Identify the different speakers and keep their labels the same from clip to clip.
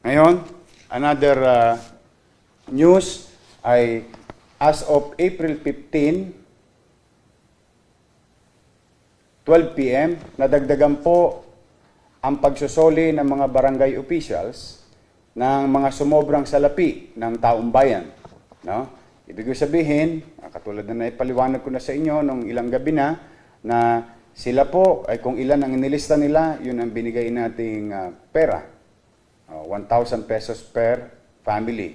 Speaker 1: Ngayon, another news ay as of April 15, 12 p.m., nadagdagan po ang pagsusoli ng mga barangay officials ng mga sumobrang salapi ng taong bayan. No? Ibig sabihin, katulad na naipaliwanag ko na sa inyo nung ilang gabi na sila po ay kung ilan ang inilista nila, yun ang binigay nating pera. 1,000 pesos per family.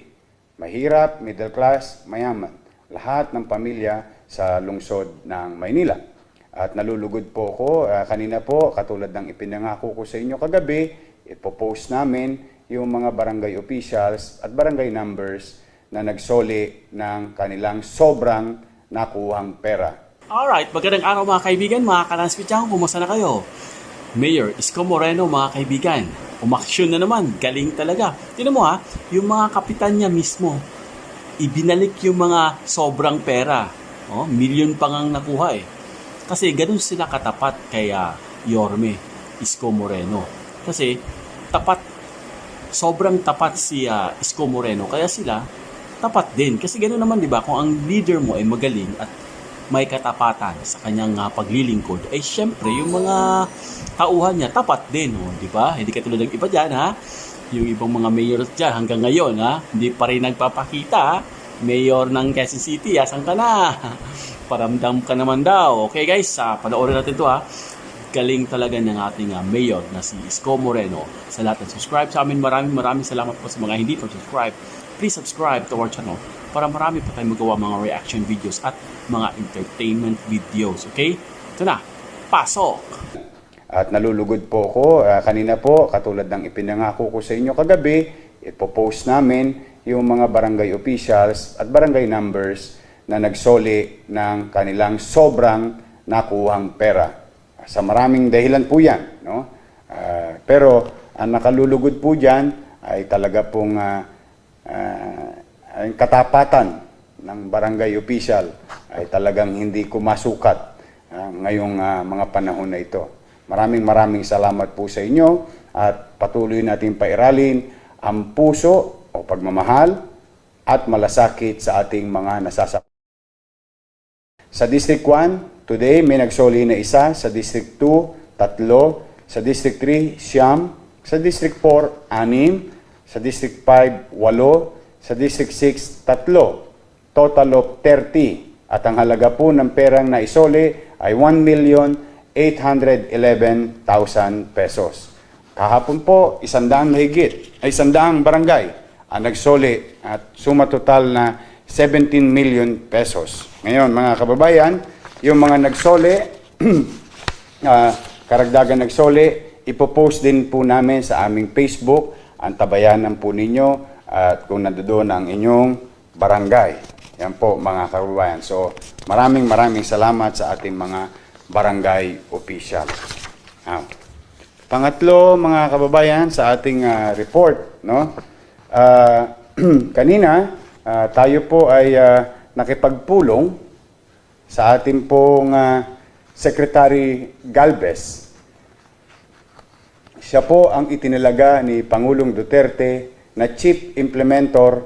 Speaker 1: Mahirap, middle class, mayaman. Lahat ng pamilya sa lungsod ng Maynila. At nalulugod po ako, kanina po, katulad ng ipinangako ko sa inyo kagabi, ipopost namin yung mga barangay officials at barangay numbers na nagsoli ng kanilang sobrang nakuhang pera.
Speaker 2: Alright, magandang araw mga kaibigan, mga kalanswitchang, kumusta na kayo? Mayor Isko Moreno, mga kaibigan, umaksyon na naman, galing talaga. Tingnan mo yung mga kapitan niya mismo, ibinalik yung mga sobrang pera. Milyon pa ngang nakuha eh. Kasi ganun sila katapat kay Yorme Isko Moreno. Kasi sobrang tapat si Isko Moreno. Kaya sila tapat din. Kasi ganun naman, di ba? Kung ang leader mo ay magaling at may katapatan sa kanyang paglilingkod, ay syempre yung mga tauhan niya tapat din, di ba? Hindi katulad ng iba dyan, yung ibang mga mayor dyan hanggang ngayon, hindi pa rin nagpapakita, mayor ng Quezon City, asan ka na? Paramdam ka naman daw. Okay guys, panoorin natin to Galing talaga ng ating mayor na si Isko Moreno. Sa lahat ng subscribe sa amin, maraming salamat po sa mga hindi pa subscribe. Please subscribe to our channel para marami pa tayong magawa mga reaction videos at mga entertainment videos. Okay? Ito na, pasok!
Speaker 1: At nalulugod po ako, kanina po, katulad ng ipinangako ko sa inyo kagabi, ipopost namin yung mga barangay officials at barangay numbers na nagsoli ng kanilang sobrang nakuhang pera. Sa maraming dahilan po yan. No? Pero ang nakalulugod po dyan ay talaga pong ang katapatan ng barangay official ay talagang hindi kumasukat ngayong mga panahon na ito. Maraming salamat po sa inyo at patuloy natin pairalin ang puso o pagmamahal at malasakit sa ating mga nasasakit. Sa District 1, today may nagsoli na isa, sa District 2, 3, sa District 3, 9, sa District 4, 6, sa District 5, 8, sa District 6, 3, total of 30. At ang halaga po ng perang na isoli ay 1,811,000 pesos. Kahapon po, 100 mahigit, ay 100 barangay ang nagsoli at suma total na 17 million pesos. Ngayon, mga kababayan, yung mga nagsoli, karagdagan nagsoli, ipopost din po namin sa aming Facebook. Antabayanan po ninyo at kung nandoon ang inyong barangay. Yan po mga kababayan. So maraming salamat sa ating mga barangay official. Pangatlo mga kababayan sa ating report. No? Kanina tayo po ay nakipagpulong sa ating pong Secretary Galvez. Siya po ang itinalaga ni Pangulong Duterte na Chief Implementer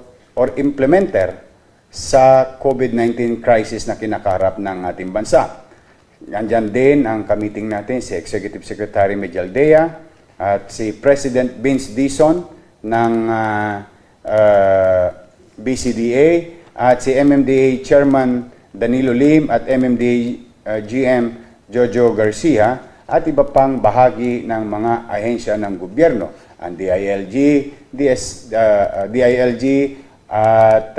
Speaker 1: sa COVID-19 crisis na kinakarap ng ating bansa. Nandyan din ang kamiting natin si Executive Secretary Medialdea at si President Vince Dizon ng BCDA at si MMDA Chairman Danilo Lim at MMDA GM Jojo Garcia at iba pang bahagi ng mga ahensya ng gobyerno, ang DILG, DILG at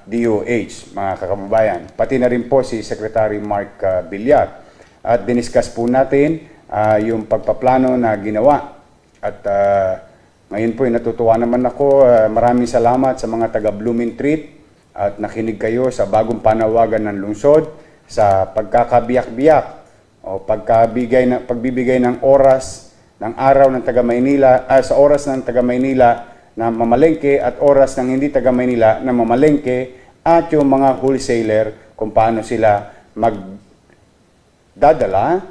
Speaker 1: DOH, mga kakababayan. Pati na rin po si Secretary Mark Villar. At diniscuss po natin yung pagpaplano na ginawa. At ngayon po, natutuwa naman ako. Maraming salamat sa mga taga Blumentritt at nakinig kayo sa bagong panawagan ng lungsod sa pagkakabiyak-biyak o pagbibigay ng oras ng araw ng taga Maynila, sa oras ng taga Maynila na mamalengke at oras ng hindi taga Maynila na mamalengke, at yung mga wholesaler kung paano sila magdadala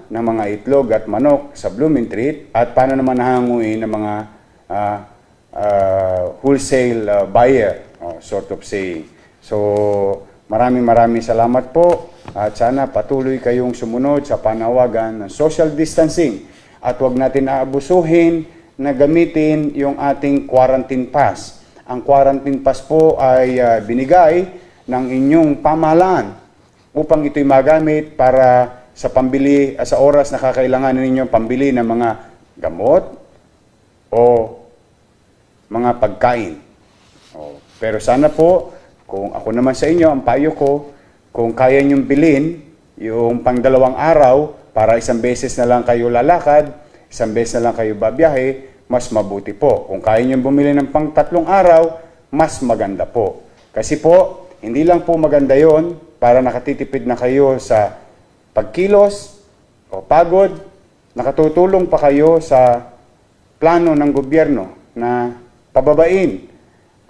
Speaker 1: ng mga itlog at manok sa Blumentritt at paano naman hanguin ng mga wholesale buyer, sort of saying. So, maraming salamat po at sana patuloy kayong sumunod sa panawagan ng social distancing at huwag natin aabusuhin na gamitin yung ating quarantine pass. Ang quarantine pass po ay binigay ng inyong pamahalaan upang ito'y magamit para sa pambili, sa oras na kakailangan ninyo pambili ng mga gamot o mga pagkain. Pero sana po, kung ako naman sa inyo, ang payo ko, kung kaya nyong bilhin yung pang 2 araw para isang beses na lang kayo lalakad, isang beses na lang kayo babiyahe, mas mabuti po. Kung kaya nyong bumili ng pang 3 araw, mas maganda po. Kasi po, hindi lang po maganda yon para nakatitipid na kayo sa pagkilos o pagod, nakatutulong pa kayo sa plano ng gobyerno na pababain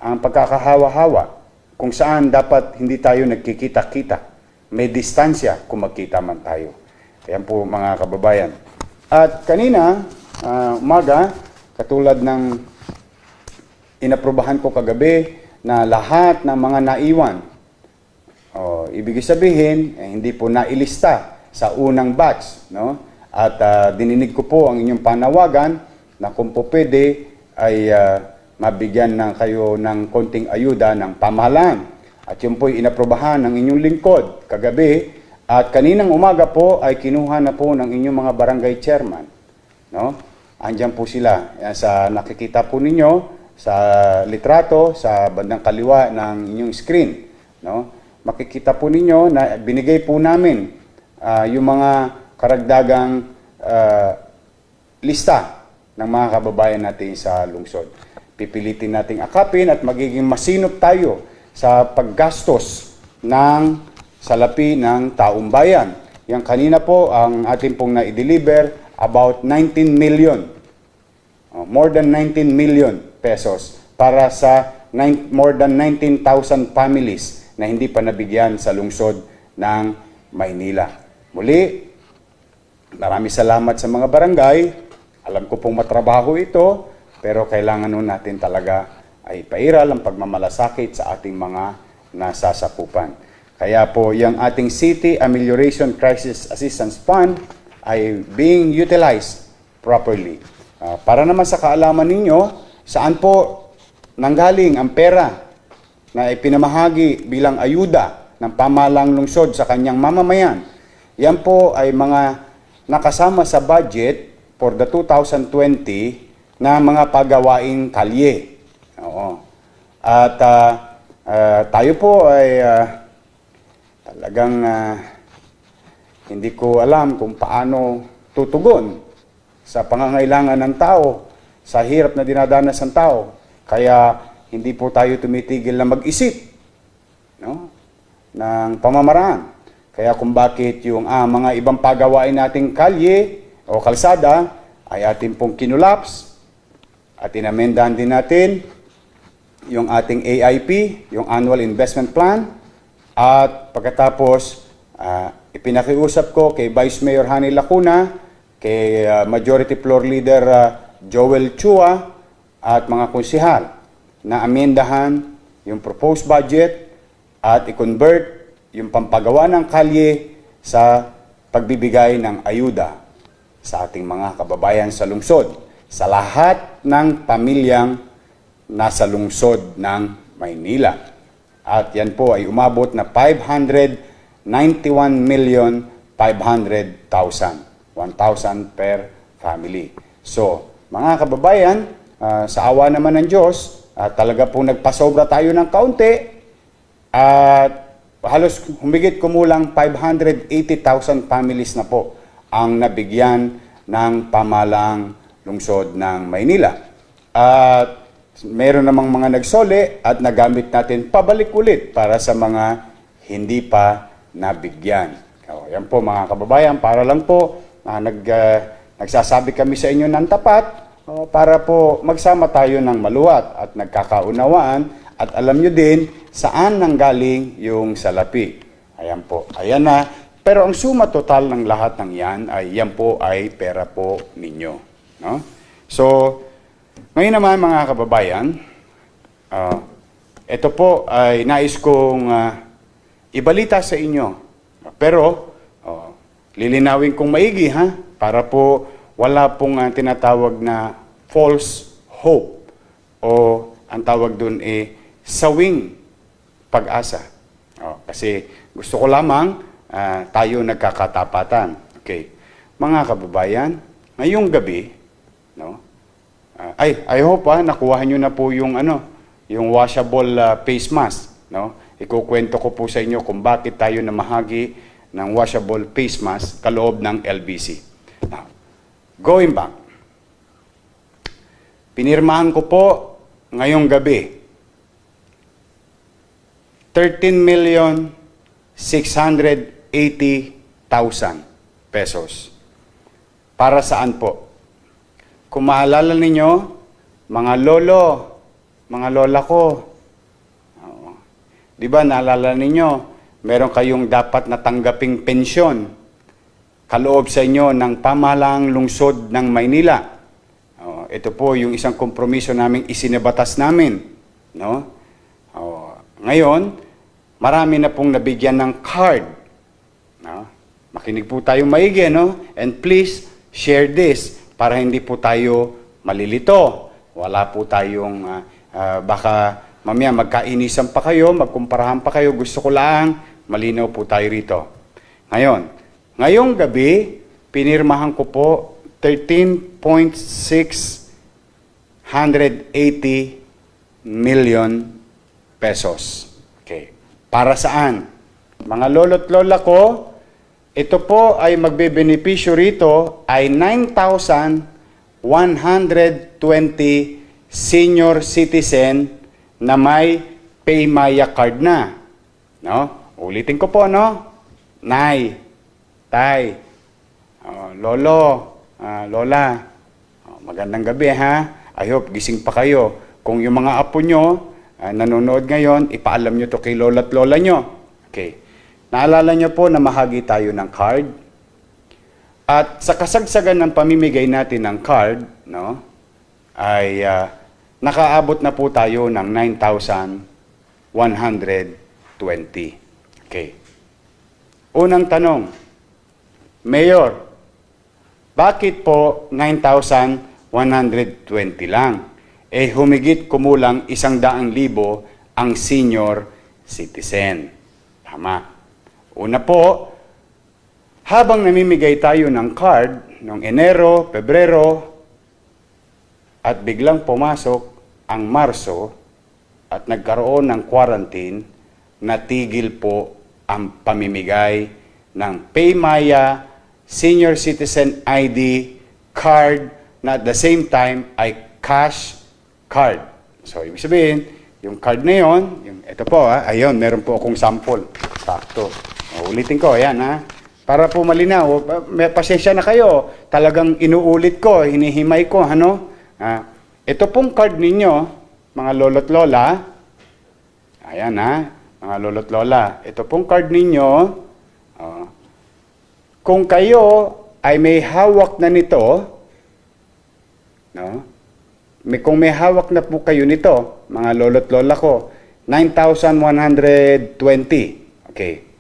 Speaker 1: ang pagkakahawa-hawa kung saan dapat hindi tayo nagkikita-kita. May distansya kung magkita man tayo. Ayan po mga kababayan. At kanina, umaga, katulad ng inaprubahan ko kagabi na lahat ng mga naiwan, ibig sabihin, hindi po nailista sa unang batch. No? At dininig ko po ang inyong panawagan na kung po pwede ay mabigyan na kayo ng konting ayuda ng pamahalaan. At yun po'y inaprubahan ng inyong lingkod kagabi. At kaninang umaga po ay kinuha na po ng inyong mga barangay chairman. No? Andyan po sila. Sa nakikita po ninyo sa litrato sa bandang kaliwa ng inyong screen. No? Makikita po ninyo na binigay po namin yung mga karagdagang lista ng mga kababayan natin sa lungsod. Pipilitin nating akapin at magiging masinop tayo sa paggastos ng salapi ng taong bayan. Yang kanina po ang ating pong na-deliver about 19 million. More than 19 million pesos para sa more than 19,000 families na hindi pa nabigyan sa lungsod ng Maynila. Muli, maraming salamat sa mga barangay. Alam ko pong matrabaho ito, pero kailangan nun natin talaga ay pairal ang pagmamalasakit sa ating mga nasasakupan. Kaya po, yung ating City Amelioration Crisis Assistance Fund ay being utilized properly. Para naman sa kaalaman ninyo, saan po nanggaling ang pera na ipinamahagi bilang ayuda ng pamahalang lungsod sa kanyang mamamayan. Yan po ay mga nakasama sa budget for the 2020 na mga pagawaing kalye. At tayo po ay talagang hindi ko alam kung paano tutugon sa pangangailangan ng tao, sa hirap na dinadanas ng tao. Kaya hindi po tayo tumitigil na mag-isip, no, ng pamamaraan. Kaya kung bakit yung mga ibang pagawain nating kalye o kalsada ay ating pong kinulaps at inamendahan din natin yung ating AIP, yung Annual Investment Plan. At pagkatapos, ipinakiusap ko kay Vice Mayor Hani Lacuna, kay Majority Floor Leader Joel Chua at mga konsihal na amendahan yung proposed budget at i-convert yung pampagawa ng kalye sa pagbibigay ng ayuda sa ating mga kababayan sa lungsod, sa lahat ng pamilyang nasa lungsod ng Maynila. At yan po ay umabot na 591,500,000, 1,000 per family. So, mga kababayan, sa awa naman ng Diyos, talaga po nagpasobra tayo ng kaunti at halos humigit kumulang 580,000 families na po ang nabigyan ng pamahalang lungsod ng Maynila. At meron namang mga nagsoli at nagamit natin pabalik ulit para sa mga hindi pa nabigyan. Yan po mga kababayan, para lang po nagsasabi kami sa inyo ng tapat para po magsama tayo ng maluwat at nagkakaunawaan at alam nyo din saan nanggaling yung salapi. Ayan po, ayan na. Pero ang suma total ng lahat ng yan po ay pera po ninyo. No? So, ngayon naman mga kababayan, ito po ay nais kong ibalita sa inyo. Pero, lilinawin kong maigi para po wala pong tinatawag na false hope o ang tawag dun sawing pag-asa. Kasi gusto ko lamang tayo nagkakatapatan. Okay. Mga kababayan, ngayong gabi, no? I hope nakuha nyo na po yung washable face mask, no? Ikukwento ko po sa inyo kung bakit tayo namahagi ng washable face mask kaloob ng LBC. Now, going back. Pinirmahan ko po ngayong gabi 13,680,000 pesos. Para saan po? Kung maalala ninyo, mga lolo, mga lola ko, di ba naalala ninyo, meron kayong dapat natanggaping pensyon kaloob sa inyo ng pamahalaang lungsod ng Maynila. Ito po yung isang kompromiso naming isinabatas namin. No? Ngayon, marami na pong nabigyan ng card. No? Makinig po tayo maigi, no? And please, share this para hindi po tayo malilito. Wala po tayong, baka mamaya magkainisan pa kayo, magkumparahan pa kayo. Gusto ko lang, malinaw po tayo rito. Ngayong gabi, pinirmahan ko po 13.680 million pesos. Okay. Para saan? Mga lolo't lola ko, ito po ay magbebenepisyo rito ay 9,120 senior citizen na may Paymaya card na. No? Ulitin ko po, no? Nay, tay, lolo, lola, magandang gabi ha. I hope gising pa kayo. Kung yung mga apo nyo nanonood ngayon, ipaalam nyo to kay lola't lola nyo. Okay. Naalala nyo po na mahagi tayo ng card. At sa kasagsagan ng pamimigay natin ng card, no, ay nakaabot na po tayo ng 9,120. Okay. Unang tanong, Mayor, bakit po 9,120 lang? Humigit kumulang 100,000 ang senior citizen. Tama. Una po, habang namimigay tayo ng card noong Enero, Pebrero, at biglang pumasok ang Marso at nagkaroon ng quarantine, natigil po ang pamimigay ng Paymaya Senior Citizen ID card na at the same time ay cash card. So, ibig sabihin, yung card na yon, ito po ayun, meron po akong sample. Sakto. Ulitin ko, ayan para po malinaw, may pasensya na kayo. Talagang inuulit ko, hinihimay ko, ito pong card ninyo, mga lolo't lola, ayan mga lolo't lola, ito pong card ninyo, kung kayo ay may hawak na nito, no? Kung may hawak na po kayo nito, mga lolo't lola ko, 9,120. Okay.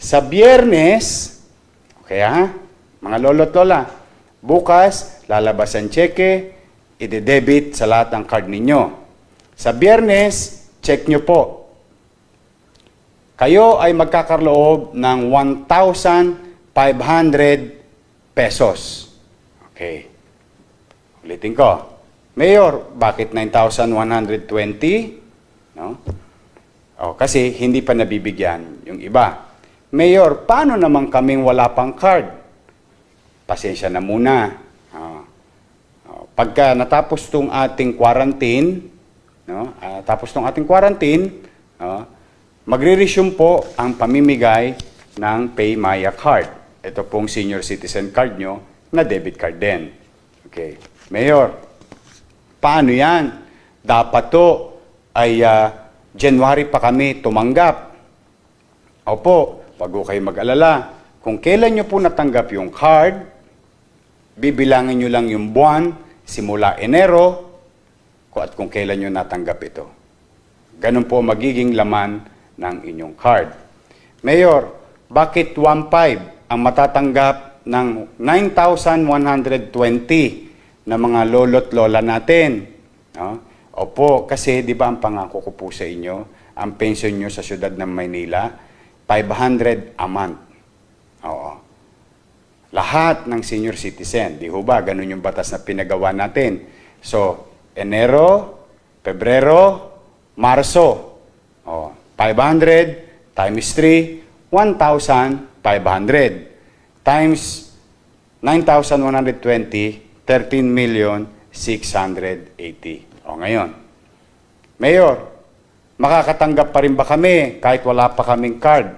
Speaker 1: Sa Biyernes, okay mga lolo't lola, bukas, lalabas ang cheque, ide-debit sa lahat ng card ninyo. Sa Biyernes, check nyo po. Kayo ay magkakarloob ng 1,500 pesos. Okay. Ulitin ko. Mayor, bakit 9,120? No? Kasi hindi pa nabibigyan yung iba. Mayor, paano naman kaming wala pang card? pasensya na muna. Pagka natapos tong ating quarantine, magre-resume po ang pamimigay ng PayMaya card. Ito pong senior citizen card nyo na debit card din. Okay. Mayor, paano yan? Dapat to ay January pa kami tumanggap. Opo, wag ko kayo mag-alala. Kung kailan nyo po natanggap yung card, bibilangin nyo lang yung buwan simula Enero at kung kailan nyo natanggap ito. Ganun po magiging laman ng inyong card. Mayor, bakit 1.5 ang matatanggap ng 9,120 na mga lolo't lola natin? Opo, kasi di ba ang pangako ko po sa inyo, ang pension nyo sa siyudad ng Maynila, 500 a month. Oo. Lahat ng senior citizen, di ho ba? Ganun yung batas na pinagawa natin. So, Enero, Pebrero, Marso. 500 times 3, 1,500. Times 9,120, 13,680. Ngayon. Mayor, makakatanggap pa rin ba kami kahit wala pa kaming card?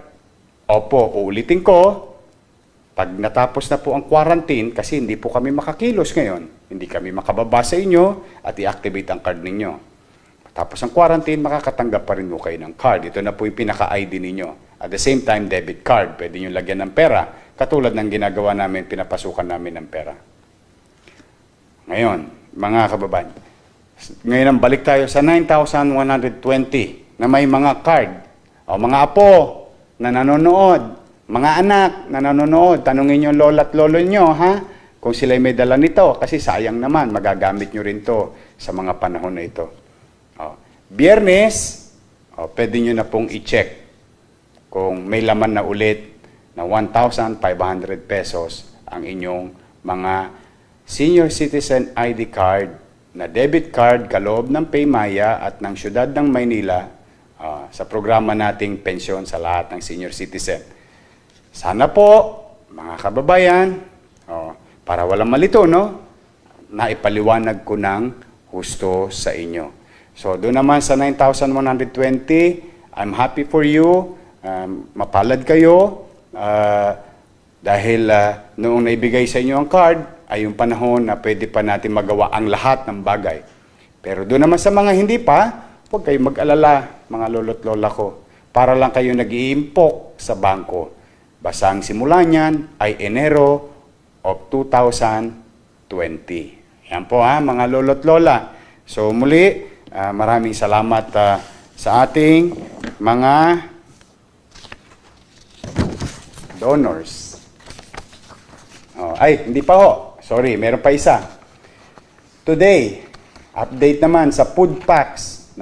Speaker 1: Opo, uulitin ko. Pag natapos na po ang quarantine, kasi hindi po kami makakilos ngayon, hindi kami makababa sa inyo at i-activate ang card ninyo. Tapos ang quarantine, makakatanggap pa rin po kayo ng card. Ito na po yung pinaka-ID ninyo. At the same time, debit card. Pwede nyo lagyan ng pera. Katulad ng ginagawa namin, pinapasukan namin ng pera. Ngayon, mga kababayan, ngayon balik tayo sa 9,120 na may mga card. Mga apo na nanonood, mga anak na nanonood, tanungin nyo lola at lolo nyo, kung sila'y may dala nito. Kasi sayang naman, magagamit nyo rin to sa mga panahon na ito. Biyernes, pwede nyo na pong i-check kung may laman na ulit na 1,500 pesos ang inyong mga senior citizen ID card na debit card kaloob ng PayMaya at ng siyudad ng Maynila sa programa nating pensyon sa lahat ng senior citizen. Sana po, mga kababayan, para walang malito, naipaliwanag ko ng husto sa inyo. So, doon naman sa 9,120, I'm happy for you, mapalad kayo, dahil noong naibigay sa inyo ang card, ay yung panahon na pwede pa natin magawa ang lahat ng bagay. Pero doon naman sa mga hindi pa, huwag kayo mag-alala, mga lolo't lola ko, para lang kayo nag-iimpok sa bangko. Basta ang simula niyan ay Enero of 2020. Yan po mga lolo't lola. So muli, maraming salamat sa ating mga donors. Hindi pa ho. Sorry, meron pa isa. Today, update naman sa food packs.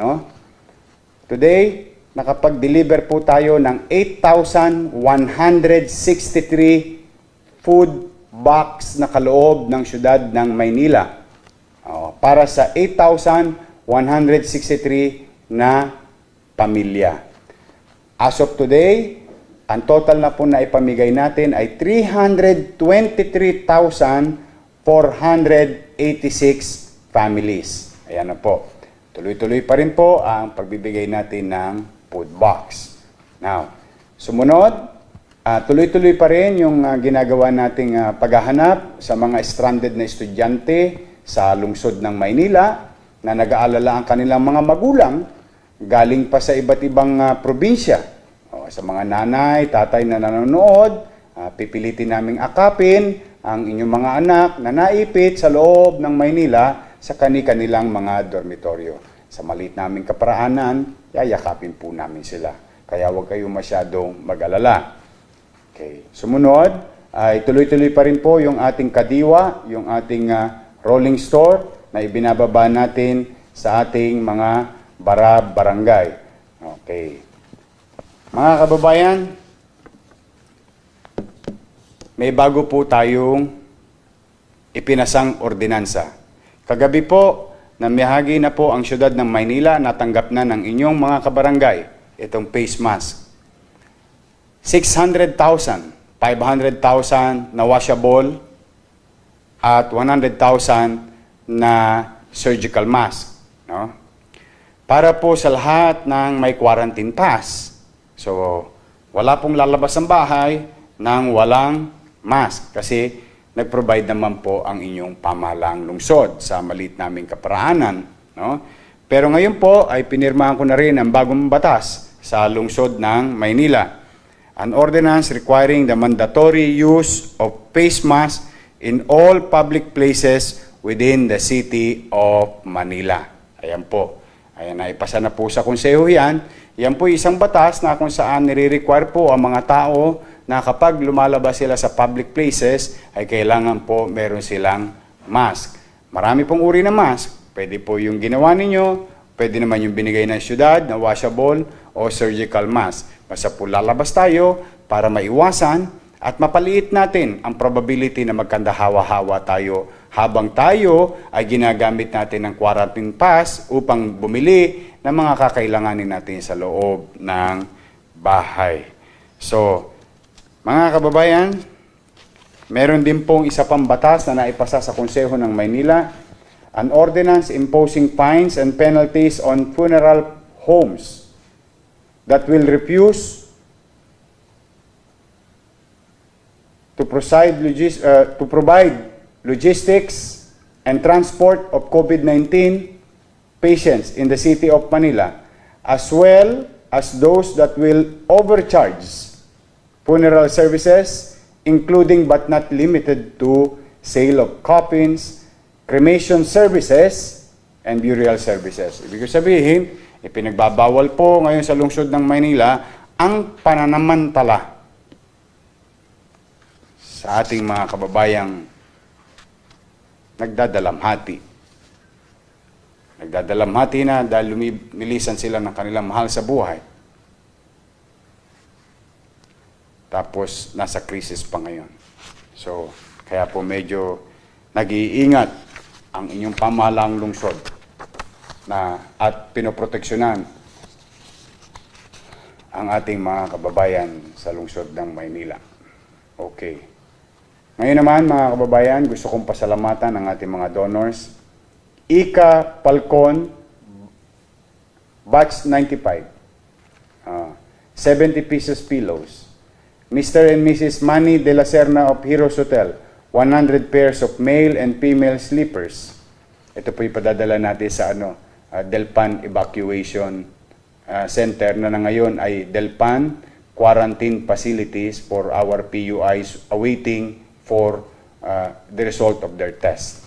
Speaker 1: Today, nakapag-deliver po tayo ng 8,163 food box na kaloob ng siyudad ng Maynila. Para sa 8,163 na pamilya. As of today, ang total na po na ipamigay natin ay 323,486 families. Ayan na po. Tuloy-tuloy pa rin po ang pagbibigay natin ng food box. Now, sumunod, tuloy-tuloy pa rin yung ginagawa nating paghahanap sa mga stranded na estudyante sa lungsod ng Maynila na nag-aalala ang kanilang mga magulang galing pa sa iba't ibang probinsya. Sa mga nanay, tatay na nanonood, pipilitin naming akapin ang inyong mga anak na naipit sa loob ng Maynila sa kani-kanilang mga dormitoryo. Sa maliit naming kaparaanan, yayakapin po namin sila. Kaya huwag kayong masyadong mag-alala. Okay. Sumunod, ay tuloy-tuloy pa rin po yung ating kadiwa, yung ating rolling store na ibinababa natin sa ating mga barangay. Okay. Mga kababayan, may bago po tayong ipinasang ordinansa. Kagabi po, namiyahagi na po ang siyudad ng Maynila, natanggap na ng inyong mga kabarangay itong face mask. 600,000, 500,000 na washable at 100,000 na surgical mask. No? Para po sa lahat ng may quarantine pass. So, wala pong lalabas ng bahay nang walang mask kasi nag-provide naman po ang inyong pamahalaang lungsod sa maliit naming kaparaanan. No? Pero ngayon po ay pinirmahan ko na rin ang bagong batas sa lungsod ng Maynila. An ordinance requiring the mandatory use of face mask in all public places within the city of Manila. Ayan po. Ayan, naipasa na po sa konseho yan. Yan po isang batas na kung saan nire-require po ang mga tao na kapag lumalabas sila sa public places, ay kailangan po meron silang mask. Marami pong uri ng mask. Pwede po yung ginawa ninyo, pwede naman yung binigay ng syudad na washable o surgical mask. Basta po lalabas tayo para maiwasan at mapaliit natin ang probability na magkandahawa-hawa tayo habang tayo ay ginagamit natin ng quarantine pass upang bumili ng mga kakailanganin natin sa loob ng bahay. So, mga kababayan, meron din pong isa pang batas na naipasa sa Konseho ng Maynila, an ordinance imposing fines and penalties on funeral homes that will refuse to provide logistics and transport of COVID-19 patients in the city of Manila, as well as those that will overcharge funeral services, including but not limited to sale of coffins, cremation services, and burial services. Ibig sabihin, ipinagbabawal po ngayon sa lungsod ng Maynila ang pananamantala sa ating mga kababayang nagdadalamhati. Nagdadalamhati na dahil nilisan sila ng kanilang mahal sa buhay. Tapos, nasa krisis pa ngayon. So, kaya po medyo nag-iingat ang inyong pamahalaang lungsod at pinoproteksyonan ang ating mga kababayan sa lungsod ng Maynila. Okay. Ngayon naman, mga kababayan, gusto kong pasalamatan ang ating mga donors. Ika Falcon, batch 95. 70 pieces pillows. Mr. and Mrs. Manny de la Serna of Heroes Hotel, 100 pairs of male and female slippers. Ito po ipadadala natin sa Delpan Evacuation Center na ngayon ay Delpan Quarantine Facilities for our PUIs awaiting for the result of their test.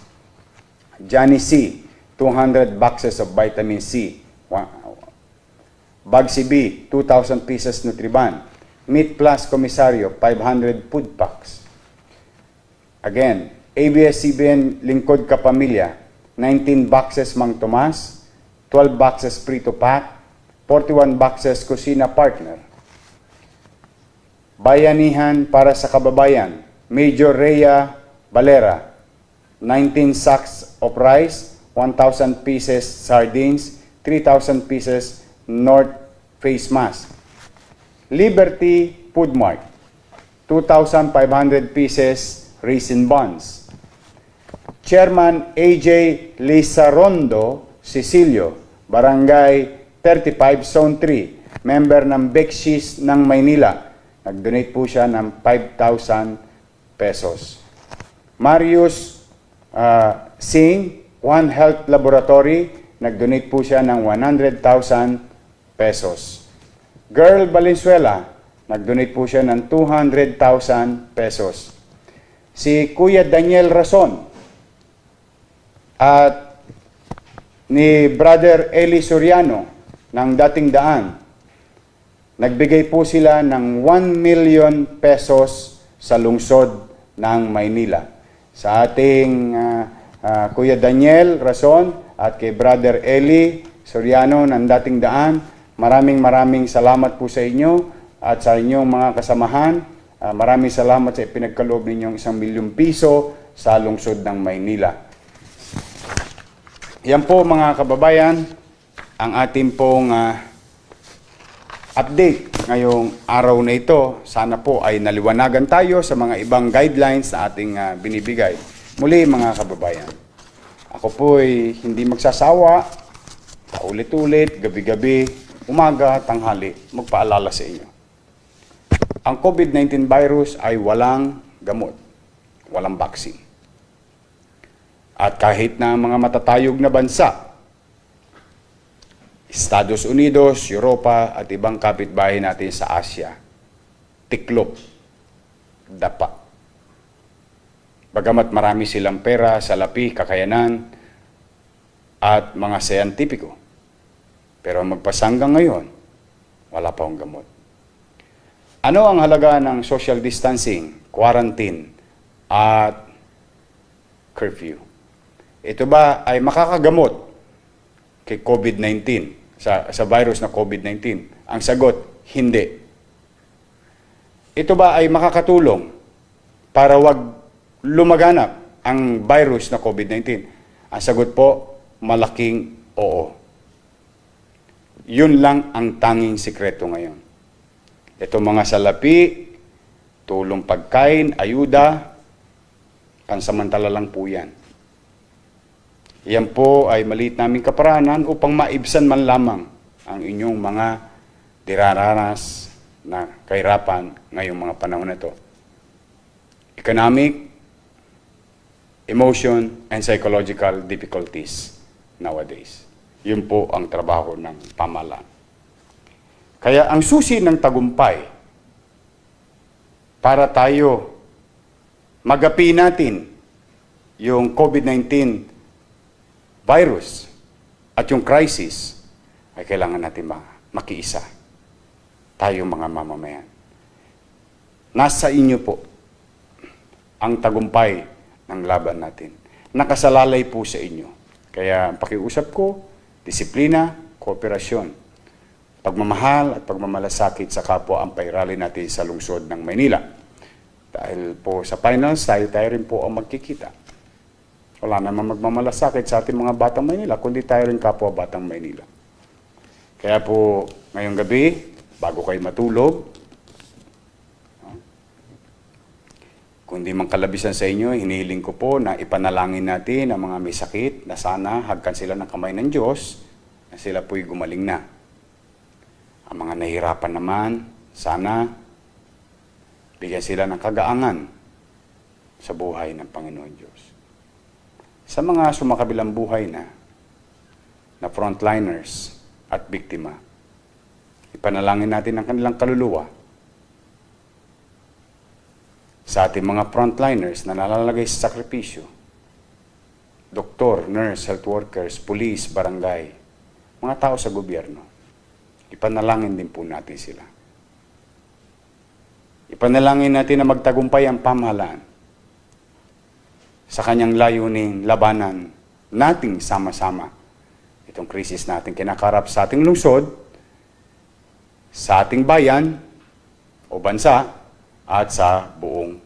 Speaker 1: Johnny C, 200 boxes of vitamin C. Bugsy B, 2,000 pieces Nutriban. Meat Plus Komisaryo, 500 food packs. Again, ABS-CBN Lingkod Kapamilya, 19 boxes Mang Tomas, 12 boxes Prito Pack, 41 boxes Kusina Partner. Bayanihan para sa Kababayan, Major Rhea Valera, 19 sacks of rice, 1,000 pieces sardines, 3,000 pieces North Face Mask. Liberty Food Mart, 2,500 pieces raisin buns. Chairman AJ Lizarondo Cecilio, Barangay 35, Zone 3, member ng Bekshis ng Maynila. Nag-donate po siya ng 5,000 pesos. Marius Singh, One Health Laboratory, nag-donate po siya ng 100,000 pesos. Girl Valenzuela, nag-donate po siya ng 200,000 pesos. Si Kuya Daniel Rason at ni Brother Eli Soriano ng Dating Daan, nagbigay po sila ng 1 million pesos sa lungsod ng Maynila. Sa ating Kuya Daniel Rason at kay Brother Eli Soriano ng Dating Daan, maraming salamat po sa inyo at sa inyong mga kasamahan. Maraming salamat sa ipinagkaloob ninyong 1 milyong piso sa lungsod ng Maynila. Yan po mga kababayan, ang ating pong update ngayong araw na ito. Sana po ay naliwanagan tayo sa mga ibang guidelines na ating binibigay. Muli mga kababayan, ako po'y hindi magsasawa, paulit-ulit, gabi-gabi, umaga, tanghali, magpaalala sa inyo. Ang COVID-19 virus ay walang gamot, walang vaccine. At kahit na mga matatayog na bansa, Estados Unidos, Europa at ibang kapitbahay natin sa Asia, tiklop, dapa. Bagamat marami silang pera, salapi, kakayanan, at mga siyentipiko. Pero magpasanggang ngayon, wala pa akong gamot. Ano ang halaga ng social distancing, quarantine, at curfew? Ito ba ay makakagamot kay COVID-19, sa virus na COVID-19? Ang sagot, hindi. Ito ba ay makakatulong para wag lumaganap ang virus na COVID-19? Ang sagot po, malaking oo. Yun lang ang tanging sikreto ngayon. Ito mga salapi, tulong pagkain, ayuda, pansamantala lang po yan. Yan po ay maliit naming kaparanan upang maibsan man lamang ang inyong mga diraranas na kahirapan ngayong mga panahon na ito. Economic, emotion, and psychological difficulties nowadays. Yun po ang trabaho ng pamahalaan. Kaya ang susi ng tagumpay para tayo magapi natin yung COVID-19 virus at yung crisis ay kailangan natin makiisa. Tayo mga mamamayan. Nasa inyo po ang tagumpay ng laban natin. Nakasalalay po sa inyo. Kaya ang pakiusap ko, disiplina, kooperasyon, pagmamahal at pagmamalasakit sa kapwa ang pairali natin sa lungsod ng Maynila. Dahil po sa finals, tayo rin po ang magkikita. Wala naman magmamalasakit sa ating mga batang Maynila, kundi tayo rin kapwa batang Maynila. Kaya po, ngayong gabi, bago kayo matulog, kung di man kalabisan sa inyo, hinihiling ko po na ipanalangin natin ang mga may sakit na sana hagkan sila ng kamay ng Diyos na sila po'y gumaling na. Ang mga nahihirapan naman, sana bigyan sila ng kagaangan sa buhay ng Panginoon Diyos. Sa mga sumakabilang buhay na frontliners at biktima, ipanalangin natin ang kanilang kaluluwa. Sa ating mga frontliners na nalalagay sa sakripisyo, doktor, nurse, health workers, police, barangay, mga tao sa gobyerno, ipanalangin din po natin sila. Ipanalangin natin na magtagumpay ang pamahalaan sa kanyang layuning labanan nating sama-sama itong krisis natin kinakarap sa ating lungsod, sa ating bayan o bansa at sa buong